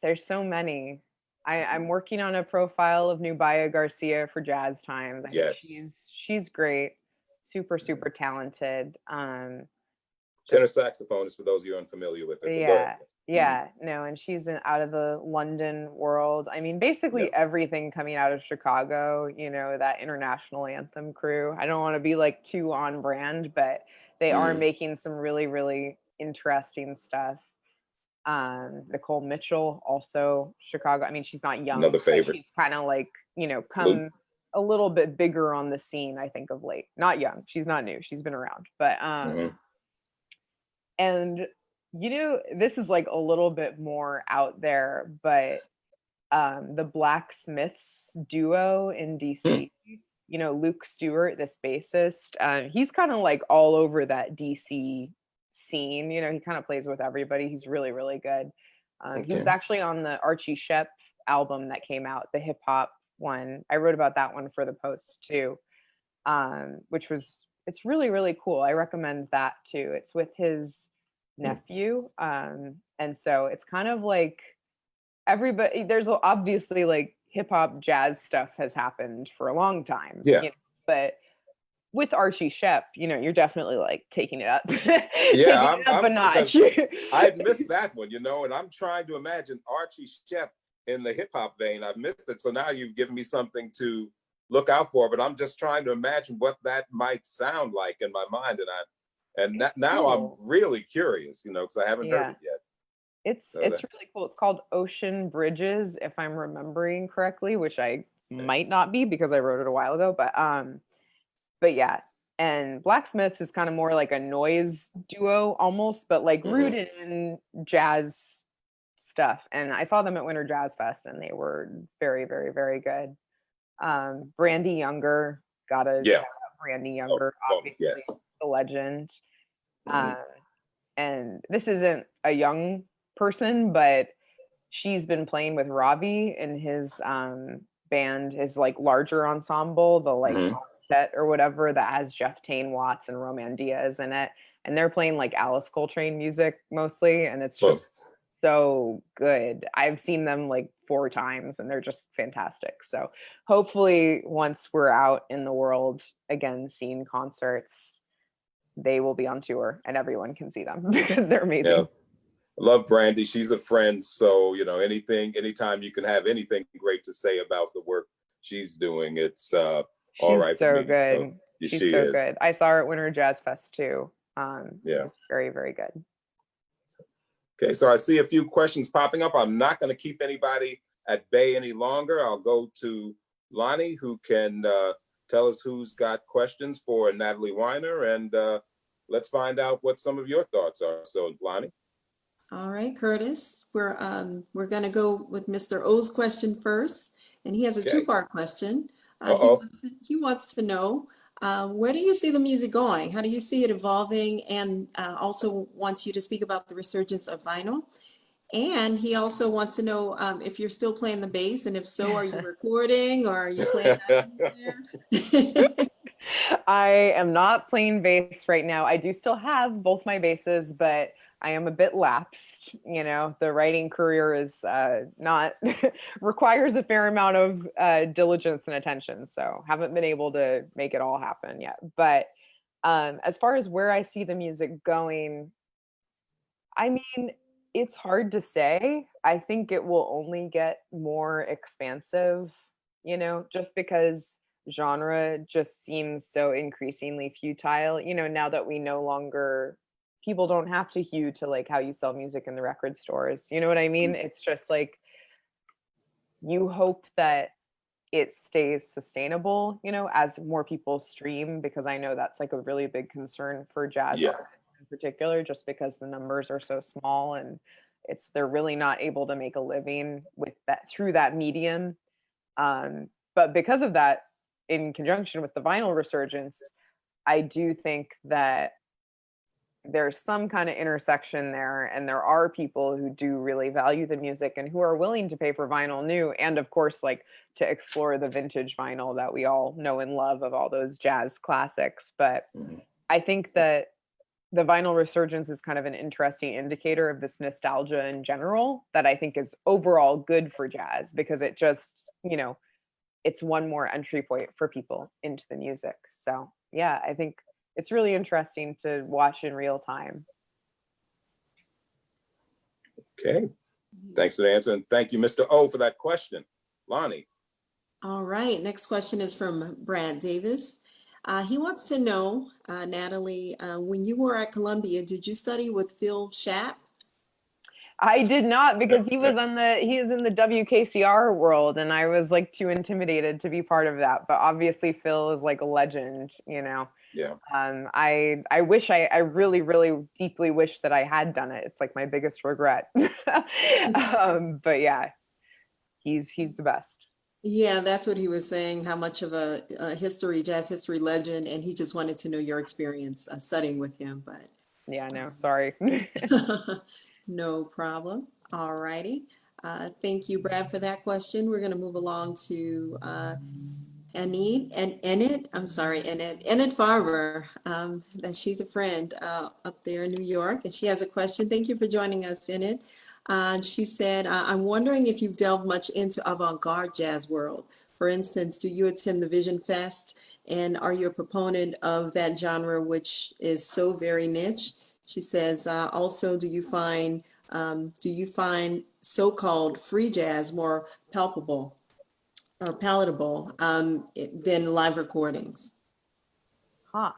there's so many. I'm working on a profile of Nubia Garcia for Jazz Times. I think Yes. she's great, super talented. Tenor saxophonist, for those of you unfamiliar with it. Yeah, no, and she's out of the London world. I mean, basically everything coming out of Chicago, you know, that international anthem crew. I don't want to be like too on brand, but they are making some really interesting stuff. Nicole Mitchell, also Chicago. I mean, she's not young, Another favorite. but she's kind of like, you know, come a little bit bigger on the scene, I think, of late. Not young, she's not new, she's been around, but and you know, this is like a little bit more out there, but the Blacksmiths duo in DC, you know, Luke Stewart, this bassist, he's kind of like all over that DC scene. You know, he kind of plays with everybody. He's really good. He was actually on the Archie Shepp album that came out, the hip hop one. I wrote about that one for the Post too, which was, it's really cool. I recommend that too. It's with his nephew, and so it's kind of like everybody. There's obviously like hip hop jazz stuff has happened for a long time, you know, but with Archie Shepp, you know, you're definitely like taking it up, a notch. I missed that one, you know, and I'm trying to imagine Archie Shepp in the hip hop vein. I've missed it, so now you've given me something to look out for. But I'm just trying to imagine what that might sound like in my mind, now I'm really curious, you know, because I haven't heard it yet. It's really cool. It's called Ocean Bridges, if I'm remembering correctly, which I might not be because I wrote it a while ago, but yeah. And Blacksmiths is kind of more like a noise duo almost, but like rooted in jazz stuff. And I saw them at Winter Jazz Fest and they were very good. Brandy Younger, gotta shout out Brandy Younger, obviously the legend. And this isn't a young person, but she's been playing with Ravi in his band, his like larger ensemble, the like set or whatever, that has Jeff Tain Watts and Roman Diaz in it, and they're playing like Alice Coltrane music mostly, and it's just so good. I've seen them like 4 times and they're just fantastic. So hopefully once we're out in the world again seeing concerts, they will be on tour and everyone can see them because they're amazing. Yeah. Love Brandy. She's a friend. So, you know, anytime you can have anything great to say about the work she's doing, it's all right. She's so good. So, she's so good. I saw her at Winter Jazz Fest too. Yeah. Very good. Okay, so I see a few questions popping up. I'm not going to keep anybody at bay any longer. I'll go to Lonnie, who can tell us who's got questions for Natalie Weiner, and let's find out what some of your thoughts are. So, Lonnie. All right, Curtis, we're going to go with Mr. O's question first, and he has a 2-part question. He wants to know, where do you see the music going? How do you see it evolving? And also wants you to speak about the resurgence of vinyl. And he also wants to know if you're still playing the bass, and if so, are you recording or are you playing anywhere? I am not playing bass right now. I do still have both my basses, but I am a bit lapsed. You know, the writing career is not requires a fair amount of diligence and attention. So haven't been able to make it all happen yet. But as far as where I see the music going, I mean, it's hard to say. I think it will only get more expansive, you know, just because genre just seems so increasingly futile, you know, now that we no longer people don't have to hew to like how you sell music in the record stores. You know what I mean? It's just like you hope that it stays sustainable, you know, as more people stream, because I know that's like a really big concern for jazz Yeah. artists in particular, just because the numbers are so small and they're really not able to make a living with that through that medium. But because of that, in conjunction with the vinyl resurgence, I do think that there's some kind of intersection there, and there are people who do really value the music and who are willing to pay for vinyl new, and of course like to explore the vintage vinyl that we all know and love of all those jazz classics. But I think that the vinyl resurgence is kind of an interesting indicator of this nostalgia in general that I think is overall good for jazz, because it just, you know, it's one more entry point for people into the music. So yeah, I think it's really interesting to watch in real time. Okay, thanks for the answer, and thank you, Mr. O, for that question. Lonnie. All right, next question is from Brad Davis. He wants to know, Natalie, when you were at Columbia, did you study with Phil Schaap? I did not, because he is in the WKCR world, and I was like too intimidated to be part of that. But obviously Phil is like a legend, you know. Yeah. I wish I really, really deeply wish that I had done it. It's like my biggest regret. But yeah, he's the best. Yeah, that's what he was saying, how much of a jazz history legend, and he just wanted to know your experience studying with him, but. Yeah, no, sorry. No problem. All righty. Thank you, Brad, for that question. We're going to move along to Enid Farber. That she's a friend up there in New York, and she has a question. Thank you for joining us, Enid. She said, I'm wondering if you've delved much into avant-garde jazz world. For instance, do you attend the Vision Fest, and are you a proponent of that genre, which is so very niche? She says, also, do you find so-called free jazz more palpable or palatable than live recordings? Huh.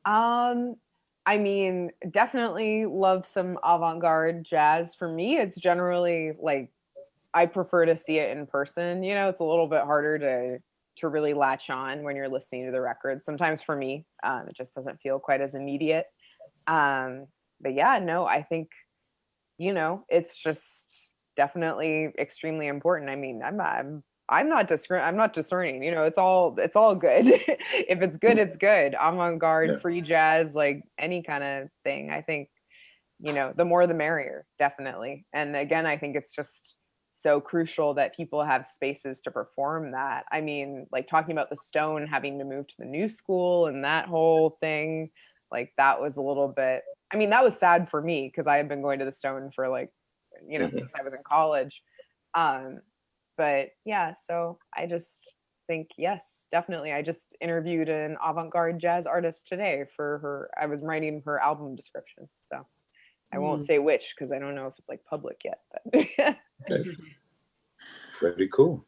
I mean, definitely love some avant-garde jazz. For me, it's generally like I prefer to see it in person. You know, it's a little bit harder to really latch on when you're listening to the record. Sometimes for me, it just doesn't feel quite as immediate. But yeah, no, I think, you know, it's just definitely extremely important. I mean, I'm not discerning, you know, it's all good. If it's good, it's good. Avant-garde, free jazz, like any kind of thing. I think, you know, the more the merrier, definitely. And again, I think it's just so crucial that people have spaces to perform that. I mean, like talking about the Stone having to move to the new school and that whole thing, like that was a little bit, I mean, that was sad for me because I had been going to the Stone for like, you know, since I was in college. But yeah, so I just think, yes, definitely. I just interviewed an avant-garde jazz artist today for her. I was writing her album description. So I won't say which because I don't know if it's like public yet. But Pretty cool.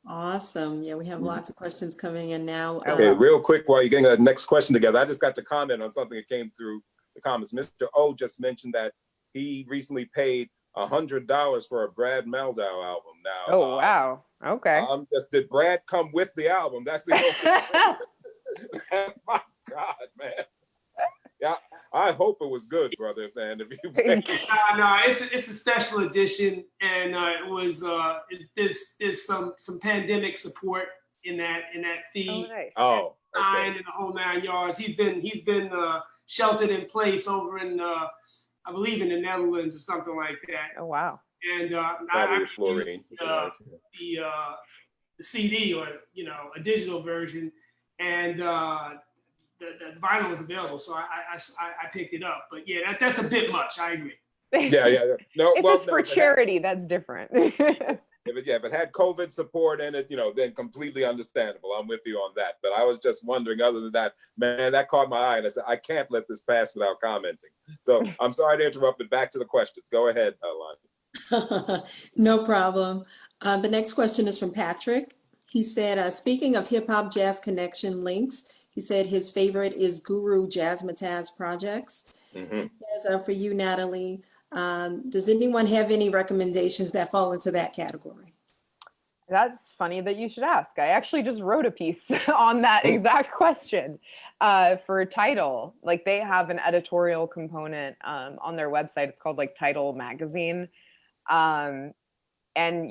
Awesome. Yeah, we have lots of questions coming in now. Okay, real quick while you're getting the next question together, I just got to comment on something that came through the comments. Mr. O just mentioned that he recently paid $100 for a Brad Mehldau album. Now, oh wow, okay. Did Brad come with the album? That's the only my God, man. Yeah, I hope it was good, brother. Man, if you no, it's a special edition, and it was there's some pandemic support in that fee. Oh, nice. Oh, okay. And the whole 9 yards. He's been sheltered in place over in I believe in the Netherlands or something like that. Oh, wow. And Probably I with fluorine. the CD, or a digital version, and the vinyl is available, so I picked it up. But yeah, that's a bit much. I agree. Yeah. No, if it's for charity, that's different. If it had COVID support in it, then completely understandable. I'm with you on that. But I was just wondering, other than that, man, that caught my eye. And I said, I can't let this pass without commenting. So I'm sorry to interrupt, but back to the questions. Go ahead, Lonnie. No problem. The next question is from Patrick. He said, speaking of hip hop jazz connection links, he said his favorite is Guru Jazzmatazz Projects. Mm-hmm. He says, for you, Natalie, does anyone have any recommendations that fall into that category? That's funny that you should ask. I actually just wrote a piece on that exact question for Tidal. Like, they have an editorial component on their website. It's called like Tidal Magazine. And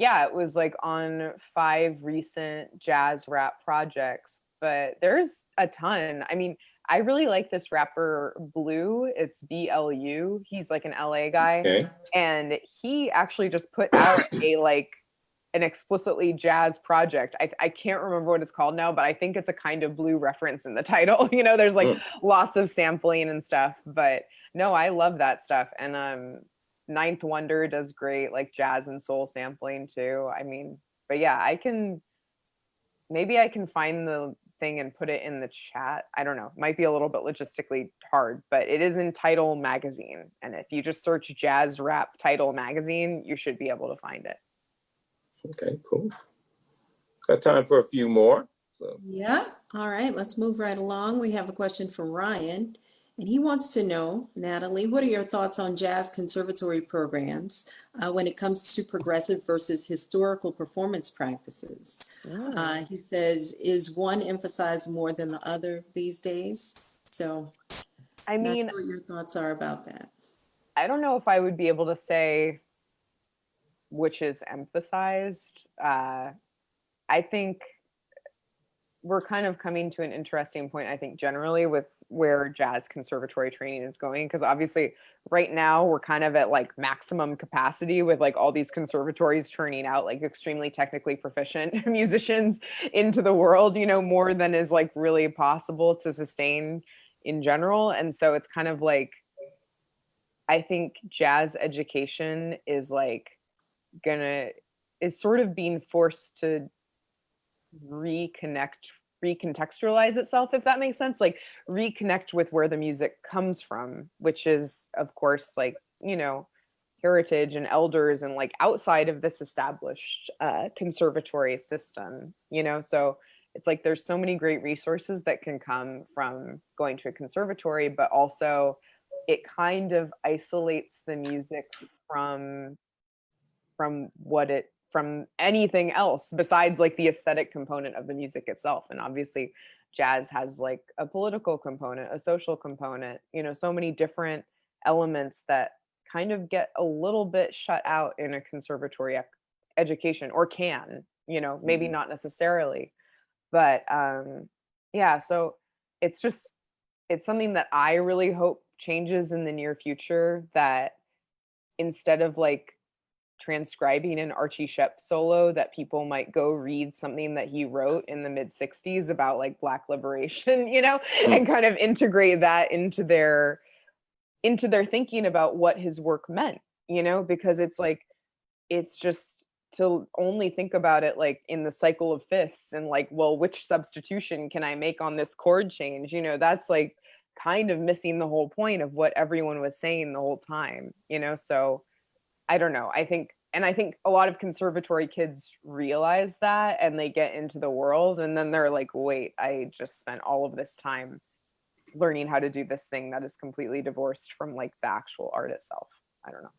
yeah, it was like on 5 recent jazz rap projects, but there's a ton. I mean, I really like this rapper Blue. It's BLU. He's like an LA guy. Okay. And he actually just put out an explicitly jazz project. I can't remember what it's called now, but I think it's a kind of Blue reference in the title. There's like lots of sampling and stuff, but no, I love that stuff. And Ninth Wonder does great like jazz and soul sampling too. I mean, but yeah, maybe I can find the thing and put it in the chat. I don't know. Might be a little bit logistically hard, but it is in Tidal Magazine. And if you just search jazz rap Tidal Magazine, you should be able to find it. Okay, cool. Got time for a few more. So. Yeah. All right. Let's move right along. We have a question from Ryan, and he wants to know, Natalie, what are your thoughts on jazz conservatory programs when it comes to progressive versus historical performance practices? He says, is one emphasized more than the other these days? So I mean, not sure what your thoughts are about that. I don't know if I would be able to say which is emphasized. I think we're kind of coming to an interesting point, I think, generally with where jazz conservatory training is going, because obviously right now we're kind of at like maximum capacity with like all these conservatories turning out like extremely technically proficient musicians into the world, more than is like really possible to sustain in general. And so it's kind of like, I think jazz education is like is sort of being forced to recontextualize itself, if that makes sense, like reconnect with where the music comes from, which is of course like heritage and elders and like outside of this established conservatory system, so it's like there's so many great resources that can come from going to a conservatory, but also it kind of isolates the music from anything else besides like the aesthetic component of the music itself. And obviously jazz has like a political component, a social component, so many different elements that kind of get a little bit shut out in a conservatory education, or can, maybe not necessarily, but yeah, so it's something that I really hope changes in the near future, that instead of like transcribing an Archie Shepp solo, that people might go read something that he wrote in the mid-60s about like Black liberation, and kind of integrate that into their thinking about what his work meant, because it's like, it's just to only think about it like in the cycle of fifths and like, well, which substitution can I make on this chord change? That's like kind of missing the whole point of what everyone was saying the whole time, so I don't know. I think a lot of conservatory kids realize that, and they get into the world, and then they're like, wait, I just spent all of this time learning how to do this thing that is completely divorced from like the actual art itself. I don't know.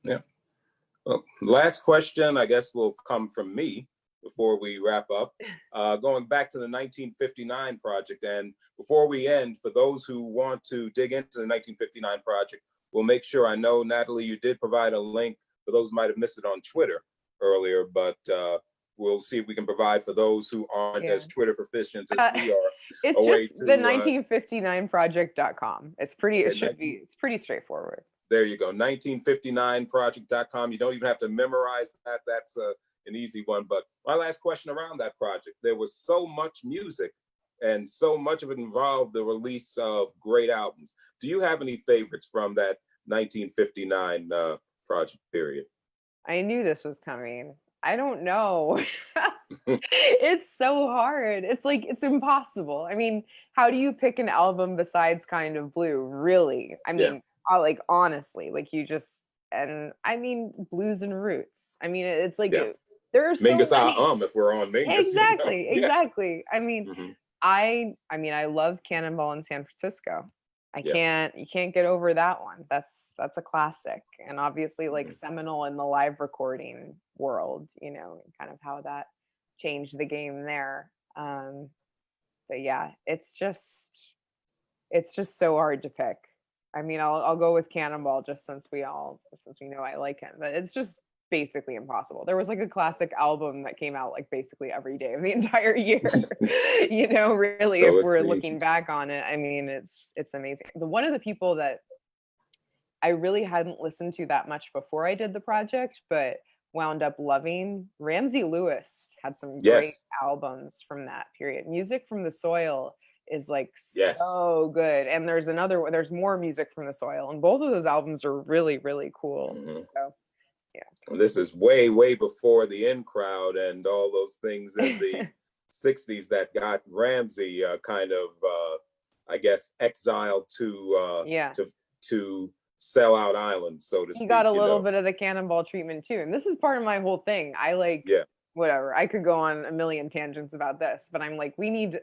Yeah. Well, last question, I guess, will come from me before we wrap up. Going back to the 1959 project, and before we end, for those who want to dig into the 1959 project, we'll make sure, I know, Natalie, you did provide a link for those who might have missed it on Twitter earlier, but we'll see if we can provide for those who aren't as Twitter proficient as we are. It's just the 1959project.com. It's pretty straightforward. There you go, 1959project.com. You don't even have to memorize that. That's an easy one. But my last question around that project, there was so much music and so much of it involved the release of great albums. Do you have any favorites from that 1959 project period? I knew this was coming. I don't know. It's so hard. It's like, it's impossible. I mean, how do you pick an album besides Kind of Blue? Really? I mean, like, honestly, like, you just, and I mean, Blues and Roots. I mean, it's like, there are so Mingus many. if we're on Mingus. Exactly, you know? exactly. I mean, I mean, I love Cannonball in San Francisco. You can't get over that one. That's a classic, and obviously like seminal in the live recording world, you know, kind of how that changed the game there. But yeah, it's just so hard to pick. I mean, I'll go with Cannonball just since we know I like him, but it's just basically impossible. There was like a classic album that came out like basically every day of the entire year. You know, really, so if we're looking back on it, I mean, it's amazing. One of the people that I really hadn't listened to that much before I did the project, but wound up loving, Ramsey Lewis had some great albums from that period. Music from the Soil is like so good, and there's more Music from the Soil, and both of those albums are really, really cool. So and this is way, way before the In Crowd and all those things in the 60s that got Ramsey kind of, I guess, exiled to sell out island, so to speak. He got a little bit of the Cannonball treatment too. And this is part of my whole thing. I like, whatever. I could go on a million tangents about this, but I'm like, we need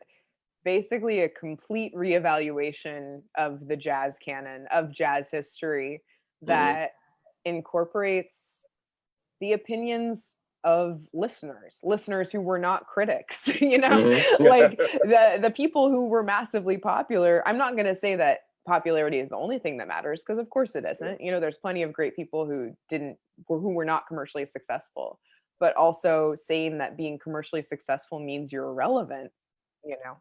basically a complete reevaluation of the jazz canon, of jazz history that incorporates the opinions of listeners who were not critics, you know, like the people who were massively popular. I'm not going to say that popularity is the only thing that matters, because of course it isn't. You know, there's plenty of great people who were not commercially successful, but also saying that being commercially successful means you're irrelevant, you know,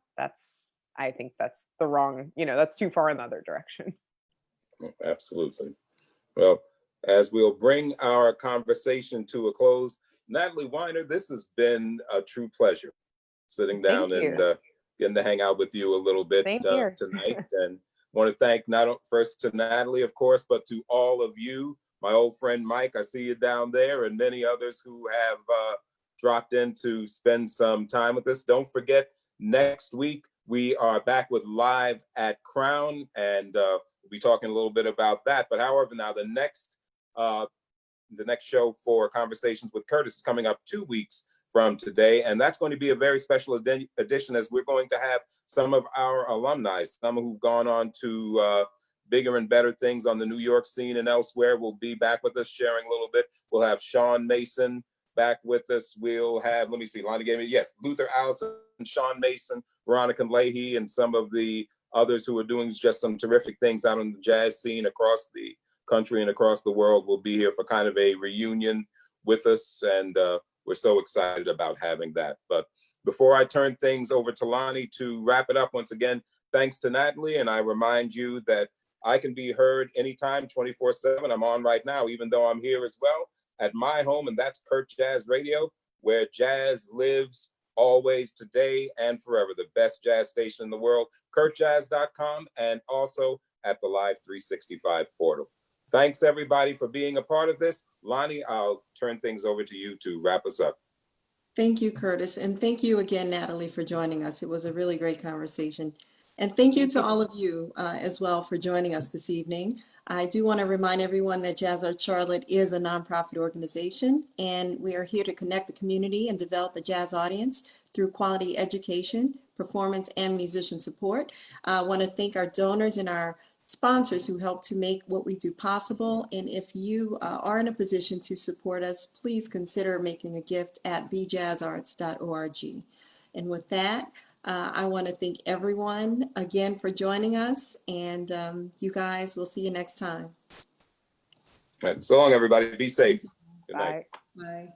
I think that's the wrong, you know, that's too far in the other direction. Absolutely. Well, as we'll bring our conversation to a close, Natalie Weiner, this has been a true pleasure sitting down and getting to hang out with you a little bit tonight. And want to thank not first to Natalie, of course, but to all of you, my old friend Mike, I see you down there, and many others who have dropped in to spend some time with us. Don't forget, next week, we are back with Live at Crown, and we'll be talking a little bit about that. But however, now the next show for Conversations with Curtis is coming up 2 weeks from today, and that's going to be a very special edition, as we're going to have some of our alumni, some who've gone on to bigger and better things on the New York scene and elsewhere, will be back with us sharing a little bit. We'll have Sean Mason back with us. We'll have, let me see, Lonnie gave me, Luther Allison, Sean Mason, Veronica Leahy, and some of the others who are doing just some terrific things out on the jazz scene across the country and across the world will be here for kind of a reunion with us, and we're so excited about having that. But before I turn things over to Lonnie to wrap it up, once again, thanks to Natalie, and I remind you that I can be heard anytime, 24/7. I'm on right now, even though I'm here as well at my home, and that's Kurt Jazz Radio, where jazz lives always, today, and forever. The best jazz station in the world, kurtjazz.com, and also at the Live 365 portal. Thanks, everybody, for being a part of this. Lonnie, I'll turn things over to you to wrap us up. Thank you, Curtis. And thank you again, Natalie, for joining us. It was a really great conversation. And thank you to all of you as well for joining us this evening. I do want to remind everyone that Jazz Art Charlotte is a nonprofit organization, and we are here to connect the community and develop a jazz audience through quality education, performance, and musician support. I want to thank our donors and our sponsors who help to make what we do possible. And if you are in a position to support us, please consider making a gift at thejazzarts.org. And with that, I want to thank everyone again for joining us, and you guys, we'll see you next time. All right, so long, everybody. Be safe. Good night. Bye.